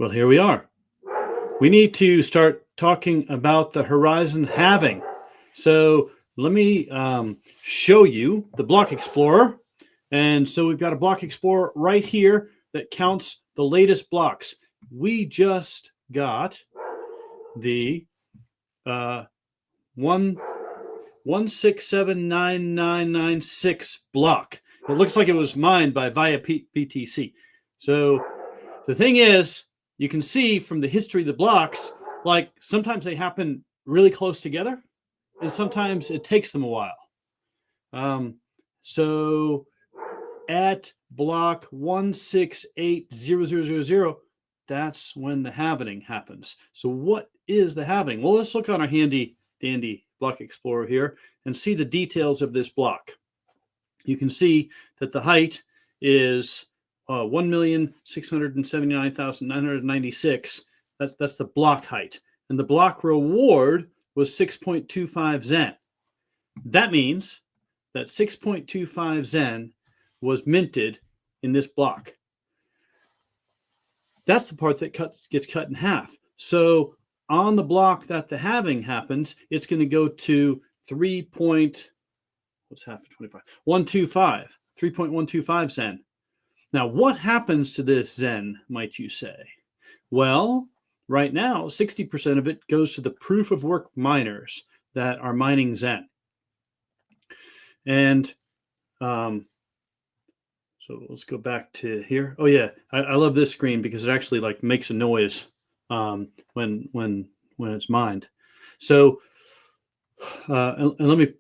Well, here we are. We need to start talking about the Horizen Halving. So let me show you the Block Explorer. And so we've got a Block Explorer right here that counts the latest blocks. We just got the 1679996 block. It looks like it was mined by via BTC. So the thing is, you can see from the history of the blocks, like sometimes they happen really close together, and sometimes it takes them a while. So at block 1680000, that's when the halving happens. So what is the halving? Well, let's look on our handy dandy Block Explorer here and see the details of this block. You can see that the height is 1,679,996. That's the block height. And the block reward was 6.25 Zen. That means that 6.25 Zen was minted in this block. That's the part that gets cut in half. So on the block that the halving happens, it's going to go to 3.125 Zen. Now, what happens to this Zen, might you say? Well, right now, 60% of it goes to the proof of work miners that are mining Zen. And so let's go back to here. Oh yeah, I love this screen because it actually like makes a noise when it's mined. So and let me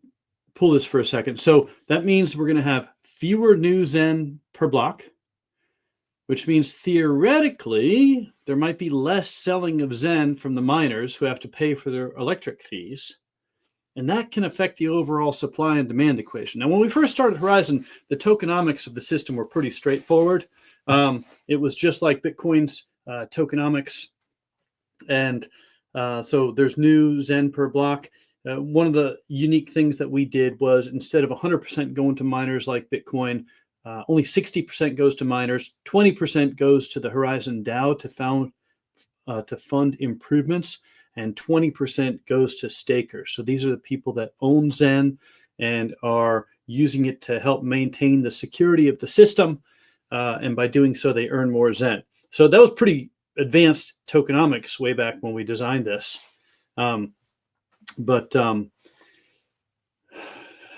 pull this for a second. So that means we're going to have fewer new Zen per block, which means theoretically there might be less selling of Zen from the miners who have to pay for their electric fees. And that can affect the overall supply and demand equation. Now, when we first started Horizen, the tokenomics of the system were pretty straightforward. It was just like Bitcoin's tokenomics. And so there's new Zen per block. One of the unique things that we did was instead of 100% going to miners like Bitcoin, only 60% goes to miners, 20% goes to the Horizen DAO to fund improvements, and 20% goes to stakers. So these are the people that own Zen and are using it to help maintain the security of the system. And by doing so, they earn more Zen. So that was pretty advanced tokenomics way back when we designed this. But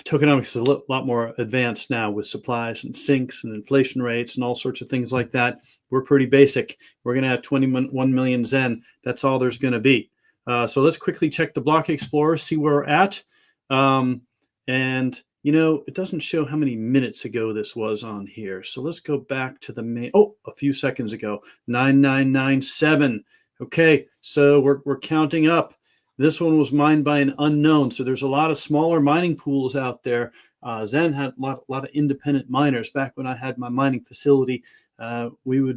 tokenomics is a lot more advanced now with supplies and sinks and inflation rates and all sorts of things like that. We're pretty basic. We're going to have 21 million Zen. That's all there's going to be. So let's quickly check the Block Explorer, see where we're at. And, you know, it doesn't show how many minutes ago this was on here. So let's go back to the main. Oh, a few seconds ago, 9997. Okay, so we're counting up. This one was mined by an unknown. So there's a lot of smaller mining pools out there. Zen had a lot of independent miners. Back when I had my mining facility, we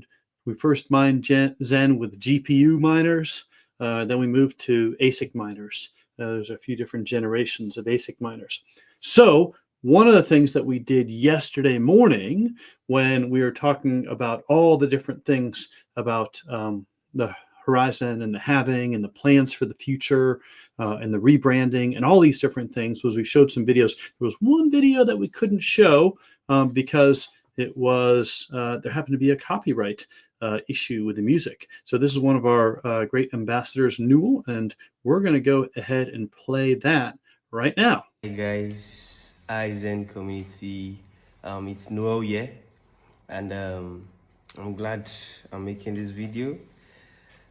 first mined Zen with GPU miners. Then we moved to ASIC miners. There's a few different generations of ASIC miners. So one of the things that we did yesterday morning when we were talking about all the different things about the Horizen and the halving and the plans for the future and the rebranding and all these different things was we showed some videos. There was one video that we couldn't show because it was there happened to be a copyright issue with the music. So this is one of our great ambassadors, Newell, and we're going to go ahead and play that right now. Hey guys, Horizen community, it's Newell here, and I'm glad I'm making this video.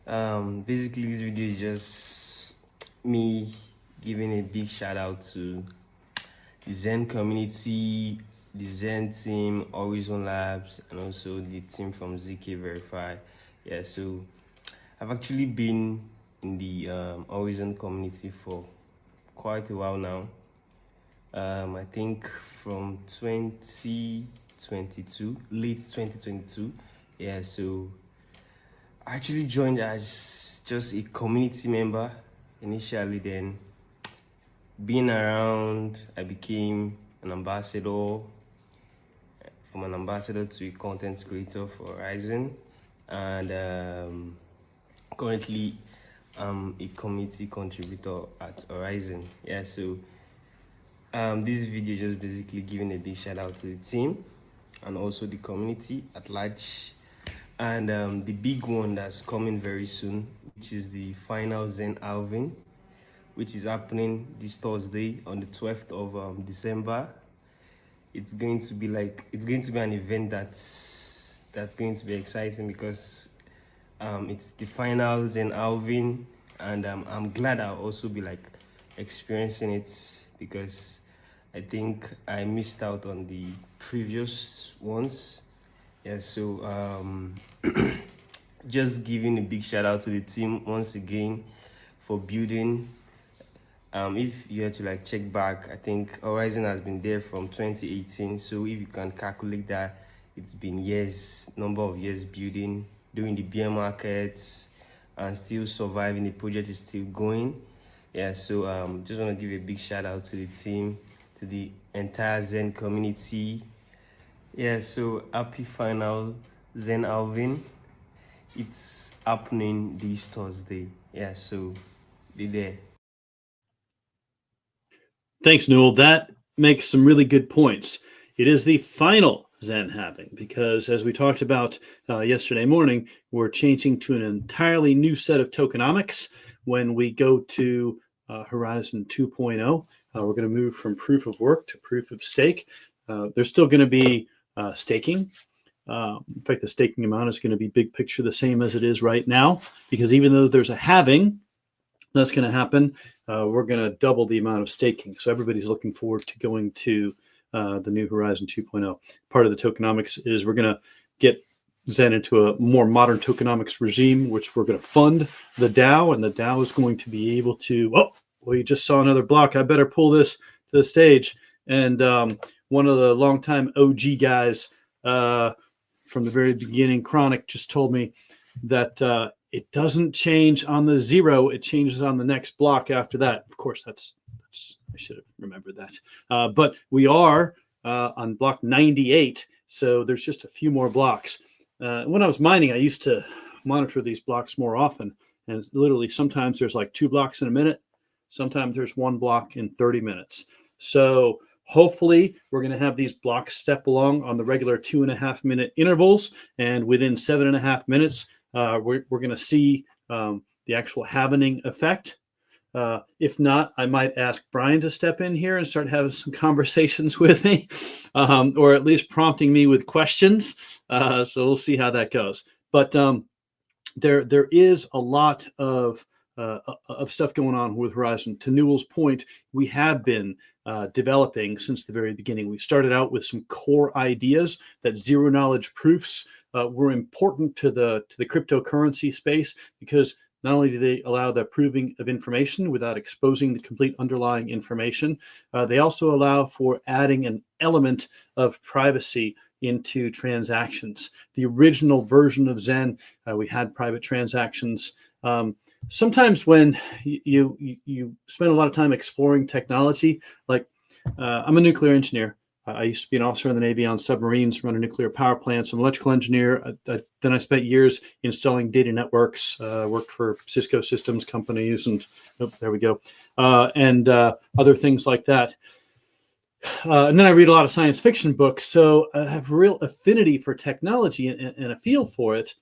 Basically this video is just me giving a big shout out to the Zen community, the Zen team, Horizen Labs, and also the team from ZK Verify. Yeah, so I've actually been in the Horizen community for quite a while now. I think from 2022, late 2022. Yeah, so I actually joined as just a community member initially. Then being around, I became an ambassador. From an ambassador to a content creator for Horizen, and currently a community contributor at Horizen. Yeah, so this video just basically giving a big shout out to the team and also the community at large. And the big one that's coming very soon, which is the final Zen Halving, which is happening this Thursday on the 12th of December. It's going to be an event that's going to be exciting because it's the finals in Alvin, and I'm glad I'll also be like experiencing it because I think I missed out on the previous ones. Yeah, so just giving a big shout out to the team once again for building. If you had to like check back, I think Horizen has been there from 2018. So if you can calculate that, it's been years, number of years building, doing the bear markets, and still surviving. The project is still going. Yeah, so just want to give a big shout out to the team, to the entire Zen community. Yeah, so happy final Zen Halving. It's happening this Thursday. Yeah, so be there. Thanks, Newell. That makes some really good points. It is the final Zen Halving because, as we talked about yesterday morning, we're changing to an entirely new set of tokenomics when we go to Horizen 2.0. We're going to move from proof of work to proof of stake. There's still going to be staking. In fact, the staking amount is going to be big picture the same as it is right now, because even though there's a halving that's going to happen, we're going to double the amount of staking. So everybody's looking forward to going to the new Horizen 2.0. Part of the tokenomics is we're going to get Zen into a more modern tokenomics regime, which we're going to fund the DAO, and the DAO is going to be able to, oh, well, you just saw another block. I better pull this to the stage. And one of the longtime OG guys from the very beginning, Chronic, just told me that it doesn't change on the 0, it changes on the next block after that. Of course, that's I should have remembered that. But we are on block 98, so there's just a few more blocks. When I was mining, I used to monitor these blocks more often, and literally sometimes there's like 2 blocks in a minute, sometimes there's 1 block in 30 minutes. So hopefully we're going to have these blocks step along on the regular 2.5-minute intervals, and within 7.5 minutes, we're going to see the actual happening effect. If not, I might ask Brian to step in here and start having some conversations with me, or at least prompting me with questions. So we'll see how that goes. But there is a lot of stuff going on with Horizen. To Newell's point, we have been developing since the very beginning. We started out with some core ideas that zero knowledge proofs were important to the cryptocurrency space, because not only do they allow the proving of information without exposing the complete underlying information, they also allow for adding an element of privacy into transactions. The original version of Zen, we had private transactions. Sometimes when you spend a lot of time exploring technology, like I'm a nuclear engineer. I used to be an officer in the Navy on submarines, run a nuclear power plant. So I'm an electrical engineer. Then I spent years installing data networks, worked for Cisco systems companies, and there we go, and other things like that. And then I read a lot of science fiction books. So I have a real affinity for technology and a feel for it.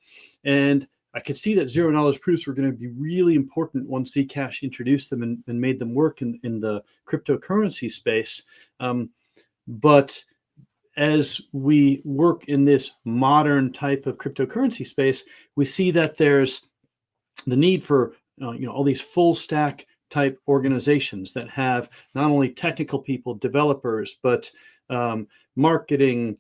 And I could see that zero knowledge proofs were going to be really important once Zcash introduced them and made them work in the cryptocurrency space. But as we work in this modern type of cryptocurrency space, we see that there's the need for all these full stack type organizations that have not only technical people, developers, but marketing,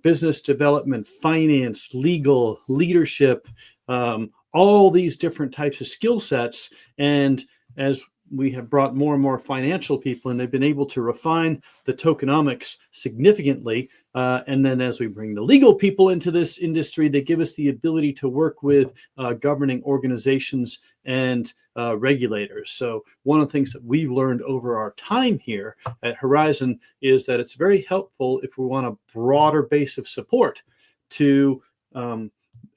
business development, finance, legal, leadership, all these different types of skill sets. And as we have brought more and more financial people, and they've been able to refine the tokenomics significantly. And then as we bring the legal people into this industry, they give us the ability to work with governing organizations and regulators. So one of the things that we've learned over our time here at Horizen is that it's very helpful if we want a broader base of support to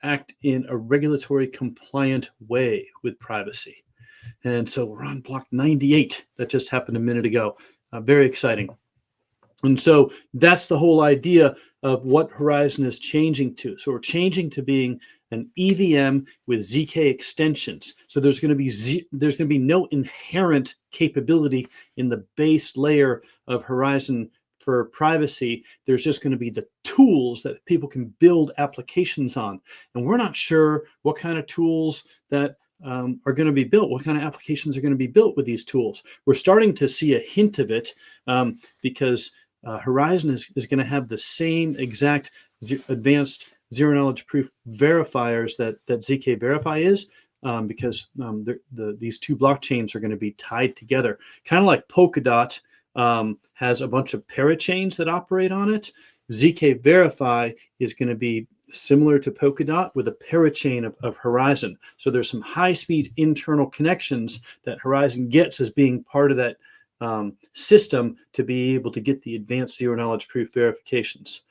act in a regulatory compliant way with privacy. And so we're on block 98. That just happened a minute ago. Very exciting. And so that's the whole idea of what Horizen is changing to. So we're changing to being an EVM with ZK extensions. So there's going to be no inherent capability in the base layer of Horizen for privacy. There's just going to be the tools that people can build applications on. And we're not sure what kind of tools that are going to be built, what kind of applications are going to be built with these tools. We're starting to see a hint of it because Horizen is going to have the same exact advanced zero-knowledge proof verifiers that ZK Verify is, because these two blockchains are going to be tied together. Kind of like Polkadot has a bunch of parachains that operate on it. ZK Verify is going to be similar to Polkadot with a parachain of Horizen. So there's some high-speed internal connections that Horizen gets as being part of that system to be able to get the advanced zero-knowledge proof verifications.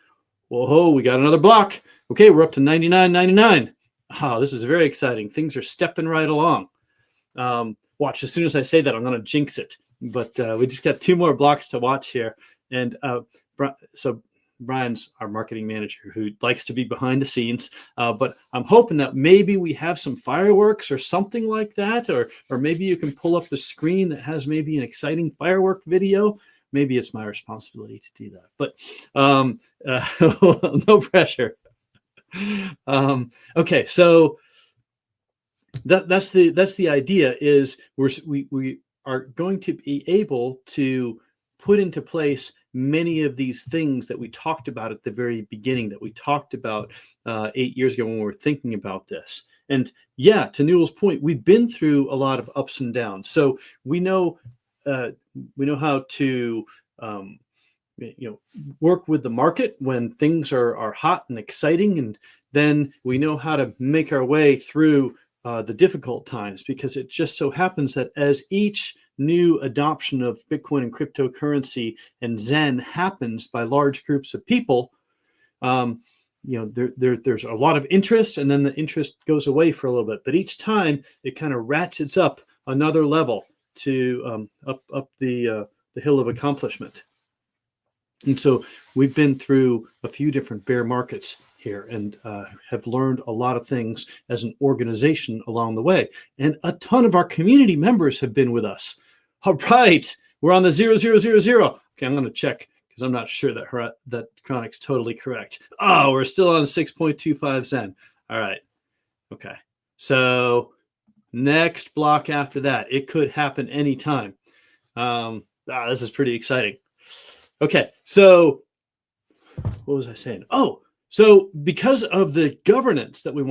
Whoa, we got another block. Okay, we're up to 99.99. Oh, this is very exciting. Things are stepping right along. Watch, as soon as I say that, I'm going to jinx it. But we just got 2 more blocks to watch here. And so Brian's our marketing manager who likes to be behind the scenes. But I'm hoping that maybe we have some fireworks or something like that. Or maybe you can pull up the screen that has maybe an exciting firework video. Maybe it's my responsibility to do that. But no pressure. Okay, so that's the idea is we are going to be able to put into place many of these things that we talked about at the very beginning, that we talked about 8 years ago when we were thinking about this. And yeah, to Newell's point, we've been through a lot of ups and downs. So we know how to work with the market when things are hot and exciting, and then we know how to make our way through the difficult times, because it just so happens that as each new adoption of Bitcoin and cryptocurrency and Zen happens by large groups of people, there's a lot of interest, and then the interest goes away for a little bit. But each time it kind of ratchets up another level to up the hill of accomplishment. And so we've been through a few different bear markets here and have learned a lot of things as an organization along the way. And a ton of our community members have been with us. All right, we're on the 0000. Okay, I'm going to check because I'm not sure that Chronic's totally correct. Oh, we're still on 6.25 Zen. All right. Okay. So next block after that, it could happen anytime. This is pretty exciting. Okay, so what was I saying? Oh, so because of the governance that we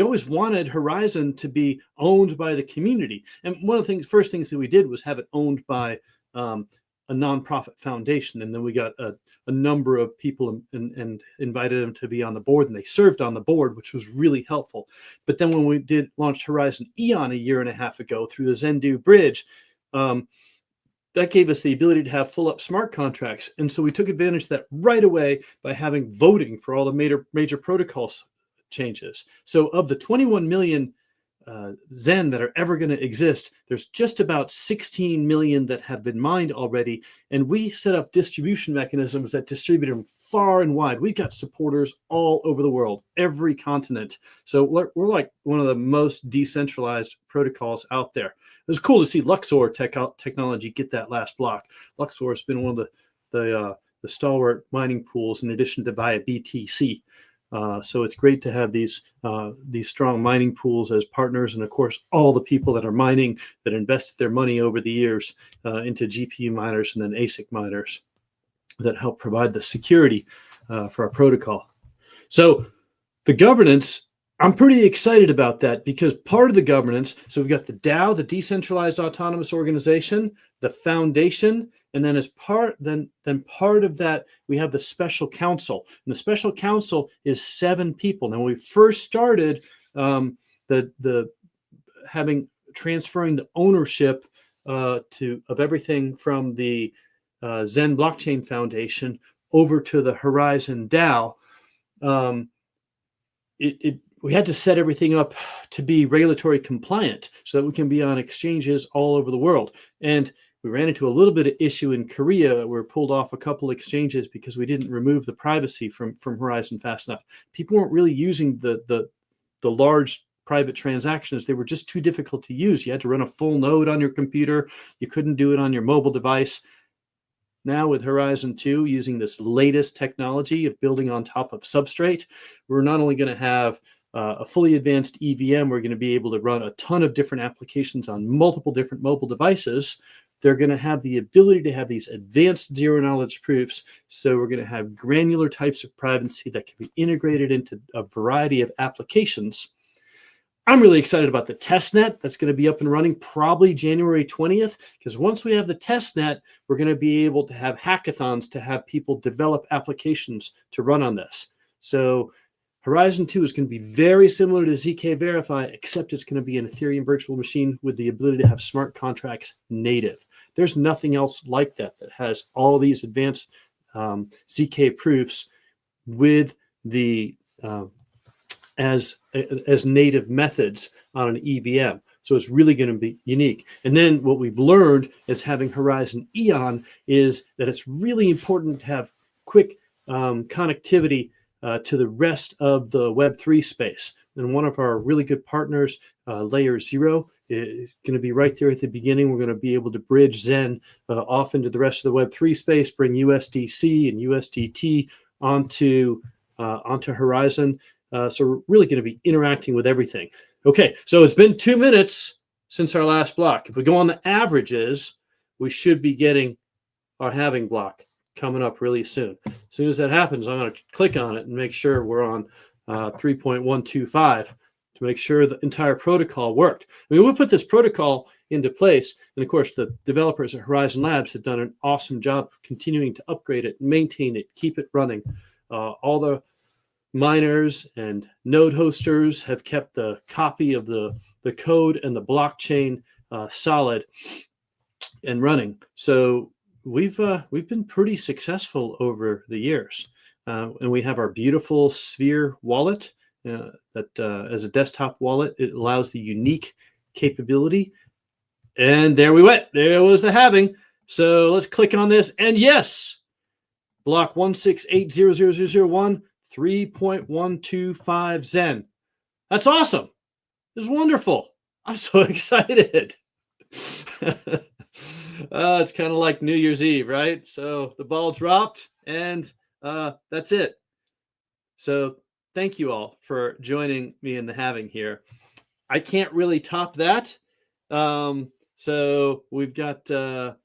always wanted Horizen to be owned by the community. And one of the first things that we did was have it owned by a nonprofit foundation. And then we got a number of people and invited them to be on the board, and they served on the board, which was really helpful. But then when we launched Horizen Eon a year and a half ago through the Zendu bridge, that gave us the ability to have full up smart contracts. And so we took advantage of that right away by having voting for all the major protocols changes. So of the 21 million Zen that are ever going to exist, there's just about 16 million that have been mined already. And we set up distribution mechanisms that distribute them far and wide. We've got supporters all over the world, every continent. So we're like one of the most decentralized protocols out there. It was cool to see Luxor technology get that last block. Luxor has been one of the stalwart mining pools in addition to via BTC. So it's great to have these strong mining pools as partners, and of course all the people that are mining that invested their money over the years into GPU miners and then ASIC miners that help provide the security for our protocol. So the governance, I'm pretty excited about that, because part of the governance, so we've got the DAO, the Decentralized Autonomous Organization, the foundation, and then as part of that, we have the special council. And the special council is 7 people. Now, when we first started transferring the ownership of everything from the Zen Blockchain Foundation over to the Horizen DAO, we had to set everything up to be regulatory compliant so that we can be on exchanges all over the world. And we ran into a little bit of issue in Korea. We were pulled off a couple exchanges because we didn't remove the privacy from Horizen fast enough. People weren't really using the large private transactions. They were just too difficult to use. You had to run a full node on your computer. You couldn't do it on your mobile device. Now with Horizen 2, using this latest technology of building on top of substrate, we're not only going to have a fully advanced EVM, we're going to be able to run a ton of different applications on multiple different mobile devices. They're going to have the ability to have these advanced zero-knowledge proofs. So we're going to have granular types of privacy that can be integrated into a variety of applications. I'm really excited about the testnet that's going to be up and running probably January 20th, because once we have the testnet, we're going to be able to have hackathons to have people develop applications to run on this. So Horizen 2 is going to be very similar to ZK Verify, except it's going to be an Ethereum virtual machine with the ability to have smart contracts native. There's nothing else like that has all these advanced ZK proofs with the as native methods on an EVM. So it's really going to be unique. And then what we've learned as having Horizen Eon is that it's really important to have quick connectivity to the rest of the Web3 space. And one of our really good partners, Layer 0, is going to be right there at the beginning. We're going to be able to bridge Zen off into the rest of the Web3 space, bring USDC and USDT onto Horizen. So we're really going to be interacting with everything. Okay, so it's been 2 minutes since our last block. If we go on the averages, we should be getting our halving block coming up really soon. As soon as that happens, I'm going to click on it and make sure we're on 3.125 to make sure the entire protocol worked. I mean, we put this protocol into place, and of course, the developers at Horizen Labs have done an awesome job of continuing to upgrade it, maintain it, keep it running. All the miners and node hosters have kept the copy of the code and the blockchain solid and running. So we've been pretty successful over the years, and we have our beautiful Sphere wallet that as a desktop wallet, it allows the unique capability. And there we went. There was the halving. So let's click on this, and yes, block 1680001. 3.125 Zen. That's awesome. This is wonderful. I'm so excited. It's kind of like New Year's Eve, right? So the ball dropped, and that's it. So thank you all for joining me in the halving here. I can't really top that. So we've got the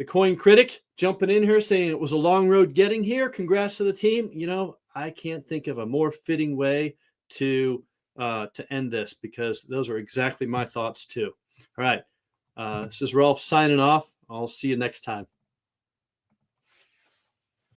Coin Critic jumping in here saying it was a long road getting here. Congrats to the team. You know, I can't think of a more fitting way to end this, because those are exactly my thoughts too. All right. This is Rolf signing off. I'll see you next time.